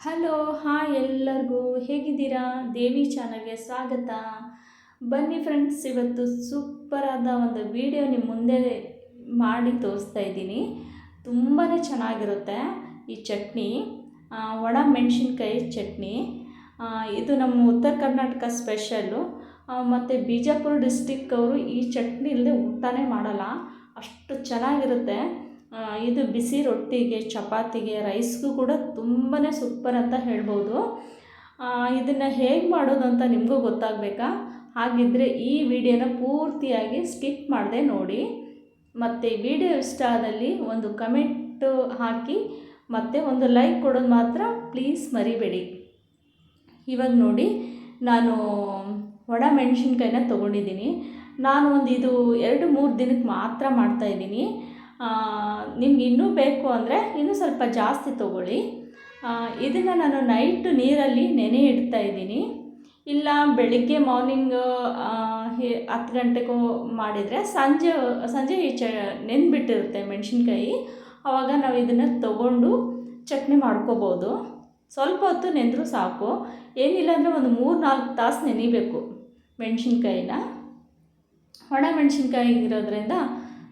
Hello hi ಎಲ್ಲರಿಗೂ ಹೇಗಿದ್ದೀರಾ? ದೇವಿ ಚಾನಲ್ಗೆ ಸ್ವಾಗತ. ಬನ್ನಿ ಫ್ರೆಂಡ್ಸ್, ಇವತ್ತು ಸೂಪರಾದ ಒಂದು ವಿಡಿಯೋ ನಿಮ್ಮ ಮುಂದೆ ಮಾಡಿ ತೋರಿಸ್ತಾ ಇದ್ದೀನಿ. ತುಂಬಾ ಚೆನ್ನಾಗಿರುತ್ತೆ ಈ ಚಟ್ನಿ. ಒಣ ಮೆಣಸಿನ್ಕಾಯಿ ಚಟ್ನಿ. ಇದು ನಮ್ಮ ಉತ್ತರ ಕರ್ನಾಟಕ ಸ್ಪೆಷಲ್ಲು. ಮತ್ತು ಬಿಜಾಪುರ ಡಿಸ್ಟಿಕ್ ಅವರು ಈ ಚಟ್ನಿ ಇಲ್ಲದೆ ಊಟನೇ ಮಾಡಲ್ಲ, ಅಷ್ಟು ಚೆನ್ನಾಗಿರುತ್ತೆ. ಇದು ಬಿಸಿ ರೊಟ್ಟಿಗೆ, ಚಪಾತಿಗೆ, ರೈಸ್ಗೂ ಕೂಡ ತುಂಬಾ ಸೂಪರ್ ಅಂತ ಹೇಳ್ಬೋದು. ಇದನ್ನು ಹೇಗೆ ಮಾಡೋದು ಅಂತ ನಿಮಗೂ ಗೊತ್ತಾಗಬೇಕಾ? ಹಾಗಿದ್ದರೆ ಈ ವಿಡಿಯೋನ ಪೂರ್ತಿಯಾಗಿ ಸ್ಕಿಪ್ ಮಾಡದೆ ನೋಡಿ. ಮತ್ತು ವಿಡಿಯೋ ಇಷ್ಟ ಆದಲ್ಲಿ ಒಂದು ಕಮೆಂಟು ಹಾಕಿ ಮತ್ತು ಒಂದು ಲೈಕ್ ಕೊಡೋದು ಮಾತ್ರ ಪ್ಲೀಸ್ ಮರಿಬೇಡಿ. ಇವಾಗ ನೋಡಿ, ನಾನು ಒಣ ಮೆಣಸಿನ್ಕಾಯಿನ ತೊಗೊಂಡಿದ್ದೀನಿ. ನಾನು ಇದು 2-3 ದಿನಕ್ಕೆ ಮಾತ್ರ ಮಾಡ್ತಾಯಿದ್ದೀನಿ. ನಿಮ್ಗೆ ಇನ್ನೂ ಬೇಕು ಅಂದರೆ ಇನ್ನೂ ಸ್ವಲ್ಪ ಜಾಸ್ತಿ ತೊಗೊಳ್ಳಿ. ಇದನ್ನು ನಾನು ನೈಟ್ ನೀರಲ್ಲಿ ನೆನೆ ಇಡ್ತಾಯಿದ್ದೀನಿ. ಇಲ್ಲ ಬೆಳಿಗ್ಗೆ ಮಾರ್ನಿಂಗ್ 10 ಗಂಟೆಗೂ ಮಾಡಿದರೆ ಸಂಜೆ ನೆಂದುಬಿಟ್ಟಿರುತ್ತೆ ಮೆಣಸಿನ್ಕಾಯಿ. ಆವಾಗ ನಾವು ಇದನ್ನು ತೊಗೊಂಡು ಚಟ್ನಿ ಮಾಡ್ಕೋಬೋದು. ಸ್ವಲ್ಪ ಹೊತ್ತು ನೆಂದರೂ ಸಾಕು, ಏನಿಲ್ಲ ಅಂದರೆ ಒಂದು 3-4 ತಾಸು ನೆನಿಬೇಕು ಮೆಣಸಿನ್ಕಾಯಿನ. ಒಣ ಮೆಣಸಿನ್ಕಾಯಿ ಇರೋದ್ರಿಂದ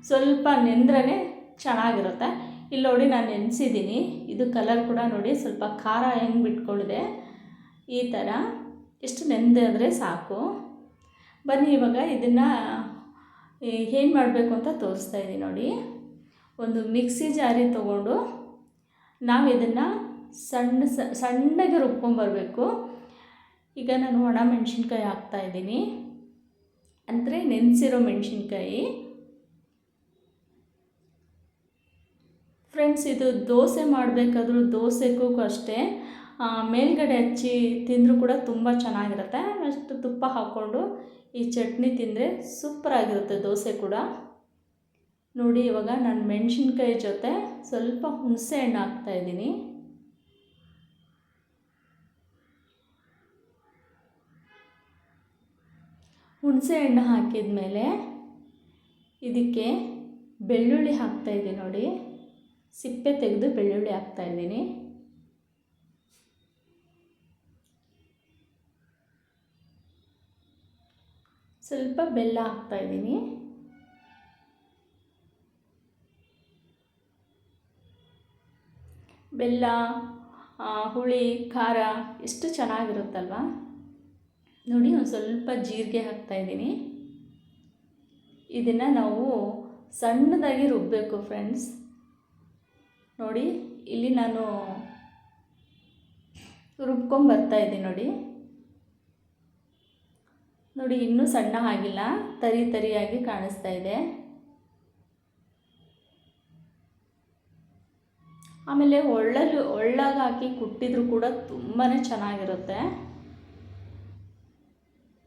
ಸ್ವಲ್ಪ ನೆಂದ್ರೇ ಚೆನ್ನಾಗಿರುತ್ತೆ. ಇಲ್ಲಿ ನೋಡಿ, ನಾನು ನೆನೆಸಿದ್ದೀನಿ. ಇದು ಕಲರ್ ಕೂಡ ನೋಡಿ, ಸ್ವಲ್ಪ ಖಾರ ಹೆಂಗೆ ಬಿಟ್ಕೊಳ್ಳಿದೆ, ಈ ಥರ ಎಷ್ಟು ನೆಂದರೆ ಸಾಕು. ಬನ್ನಿ ಇವಾಗ ಇದನ್ನು ಏನು ಮಾಡಬೇಕು ಅಂತ ತೋರಿಸ್ತಾ ಇದ್ದೀನಿ ನೋಡಿ. ಒಂದು ಮಿಕ್ಸಿ ಜಾರಿ ತೊಗೊಂಡು ನಾವು ಇದನ್ನು ಸಣ್ಣಗೆ ರುಬ್ಕೊಂಬರಬೇಕು. ಈಗ ನಾನು ಒಣ ಮೆಣಸಿನ್ಕಾಯಿ ಹಾಕ್ತಾಯಿದ್ದೀನಿ, ಅಂದರೆ ನೆನೆಸಿರೋ ಮೆಣಸಿನ್ಕಾಯಿ. ಫ್ರೆಂಡ್ಸ್, ಇದು ದೋಸೆ ಮಾಡಬೇಕಾದ್ರೂ ದೋಸೆಗೂ ಅಷ್ಟೇ ಮೇಲ್ಗಡೆ ಹಚ್ಚಿ ತಿಂದರೂ ಕೂಡ ತುಂಬ ಚೆನ್ನಾಗಿರುತ್ತೆ. ಅಷ್ಟು ತುಪ್ಪ ಹಾಕ್ಕೊಂಡು ಈ ಚಟ್ನಿ ತಿಂದರೆ ಸೂಪರಾಗಿರುತ್ತೆ ದೋಸೆ ಕೂಡ. ನೋಡಿ, ಇವಾಗ ನಾನು ಮೆಣಸಿನ್ಕಾಯಿ ಜೊತೆ ಸ್ವಲ್ಪ ಹುಣಸೆ ಹಣ್ಣು ಹಾಕ್ತಾಯಿದ್ದೀನಿ. ಹುಣಸೆ ಹಣ್ಣು ಹಾಕಿದ ಮೇಲೆ ಇದಕ್ಕೆ ಬೆಳ್ಳುಳ್ಳಿ ಹಾಕ್ತಾಯಿದ್ದೀನಿ ನೋಡಿ. ಸಿಪ್ಪೆ ತೆಗೆದು ಬೆಳ್ಳುಳ್ಳಿ ಹಾಕ್ತಾಯಿದ್ದೀನಿ. ಸ್ವಲ್ಪ ಬೆಲ್ಲ ಹಾಕ್ತಾಯಿದ್ದೀನಿ. ಬೆಲ್ಲ, ಹುಳಿ, ಖಾರ ಎಷ್ಟು ಚೆನ್ನಾಗಿರುತ್ತಲ್ವ. ನೋಡಿ, ಒಂದು ಸ್ವಲ್ಪ ಜೀರಿಗೆ ಹಾಕ್ತಾಯಿದ್ದೀನಿ. ಇದನ್ನು ನಾವು ಸಣ್ಣದಾಗಿ ರುಬ್ಬಬೇಕು ಫ್ರೆಂಡ್ಸ್. ನೋಡಿ, ಇಲ್ಲಿ ನಾನು ರುಬ್ಕೊಂಬರ್ತಾಯಿದ್ದೀನಿ ನೋಡಿ. ನೋಡಿ, ಇನ್ನೂ ಸಣ್ಣ ಆಗಿಲ್ಲ, ತರಿಯಾಗಿ ಕಾಣಿಸ್ತಾ ಇದೆ. ಆಮೇಲೆ ಒಳ್ಳಾಗ ಹಾಕಿ ಕುಟ್ಟಿದ್ರೂ ಕೂಡ ತುಂಬಾ ಚೆನ್ನಾಗಿರುತ್ತೆ.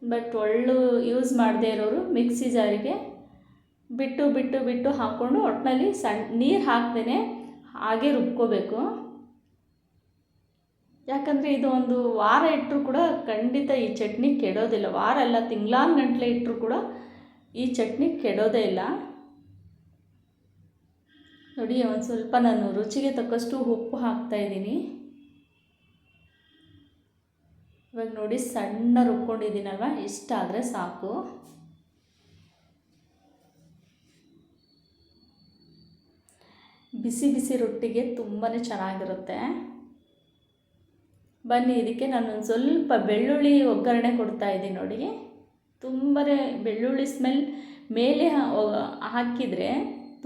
ಬಟ್ ಒಳ್ಳು ಯೂಸ್ ಮಾಡದೇ ಇರೋರು ಮಿಕ್ಸಿ ಜಾರಿಗೆ ಬಿಟ್ಟು ಹಾಕ್ಕೊಂಡು ಒಟ್ಟಿನಲ್ಲಿ ನೀರು ಹಾಕ್ದೇ ಹಾಗೆ ರುಬ್ಕೋಬೇಕು. ಯಾಕಂದರೆ ಇದು ಒಂದು ವಾರ ಇಟ್ಟರೂ ಕೂಡ ಖಂಡಿತ ಈ ಚಟ್ನಿ ಕೆಡೋದಿಲ್ಲ. ವಾರ ಅಲ್ಲ, ತಿಂಗಳಾನುಗಟ್ಟಲೆ ಇಟ್ಟರೂ ಕೂಡ ಈ ಚಟ್ನಿ ಕೆಡೋದೇ ಇಲ್ಲ. ನೋಡಿ, ಒಂದು ಸ್ವಲ್ಪ ನಾನು ರುಚಿಗೆ ತಕ್ಕಷ್ಟು ಉಪ್ಪು ಹಾಕ್ತಾಯಿದ್ದೀನಿ. ಇವಾಗ ನೋಡಿ, ಸಣ್ಣ ರುಬ್ಕೊಂಡಿದ್ದೀನಲ್ವ, ಇಷ್ಟಾದರೆ ಸಾಕು. ಬಿಸಿ ಬಿಸಿ ರೊಟ್ಟಿಗೆ ತುಂಬಾ ಚೆನ್ನಾಗಿರುತ್ತೆ. ಬನ್ನಿ, ಇದಕ್ಕೆ ನಾನೊಂದು ಸ್ವಲ್ಪ ಬೆಳ್ಳುಳ್ಳಿ ಒಗ್ಗರಣೆ ಕೊಡ್ತಾಯಿದ್ದೀನಿ ನೋಡಿ. ತುಂಬಾ ಬೆಳ್ಳುಳ್ಳಿ ಸ್ಮೆಲ್ ಮೇಲೆ ಹಾಕಿದರೆ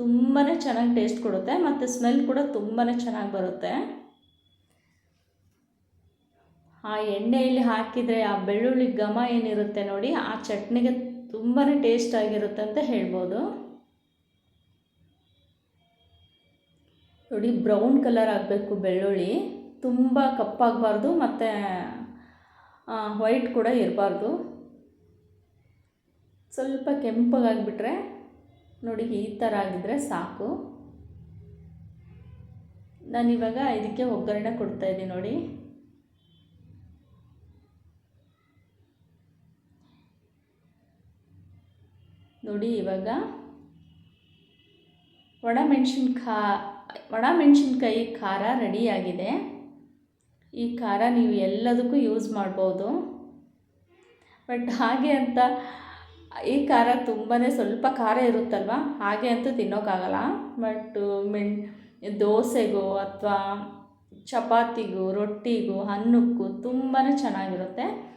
ತುಂಬಾ ಚೆನ್ನಾಗಿ ಟೇಸ್ಟ್ ಕೊಡುತ್ತೆ, ಮತ್ತು ಸ್ಮೆಲ್ ಕೂಡ ತುಂಬಾ ಚೆನ್ನಾಗಿ ಬರುತ್ತೆ. ಆ ಎಣ್ಣೆಯಲ್ಲಿ ಹಾಕಿದರೆ ಆ ಬೆಳ್ಳುಳ್ಳಿ ಘಮ ಏನಿರುತ್ತೆ ನೋಡಿ, ಆ ಚಟ್ನಿಗೆ ತುಂಬಾ ಟೇಸ್ಟ್ ಆಗಿರುತ್ತೆ ಅಂತ ಹೇಳ್ಬೋದು. ನೋಡಿ, ಬ್ರೌನ್ ಕಲರ್ ಆಗಬೇಕು ಬೆಳ್ಳುಳ್ಳಿ, ತುಂಬ ಕಪ್ಪಾಗಬಾರ್ದು ಮತ್ತು ವೈಟ್ ಕೂಡ ಇರಬಾರ್ದು. ಸ್ವಲ್ಪ ಕೆಂಪಗಾಗಿಬಿಟ್ರೆ ನೋಡಿ, ಈ ಥರ ಆಗಿದ್ರೆ ಸಾಕು. ನಾನಿವಾಗ ಇದಕ್ಕೆ ಒಗ್ಗರಣೆ ಕೊಡ್ತಾಯಿದ್ದೀನಿ ನೋಡಿ. ನೋಡಿ, ಇವಾಗ ಒಣ ಮೆಣಸಿನ್ಕಾಯಿ ಖಾರ ರೆಡಿಯಾಗಿದೆ. ಈ ಖಾರ ನೀವು ಎಲ್ಲದಕ್ಕೂ ಯೂಸ್ ಮಾಡ್ಬೋದು. ಬಟ್ ಹಾಗೆ ಅಂತ ಈ ಖಾರ ತುಂಬಾ ಸ್ವಲ್ಪ ಖಾರ ಇರುತ್ತಲ್ವ, ಹಾಗೆ ಅಂತೂ ತಿನ್ನೋಕ್ಕಾಗಲ್ಲ. ಬಟ್ ದೋಸೆಗೋ ಅಥವಾ ಚಪಾತಿಗೂ, ರೊಟ್ಟಿಗೂ, ಅನ್ನಕ್ಕೂ ತುಂಬಾ ಚೆನ್ನಾಗಿರುತ್ತೆ.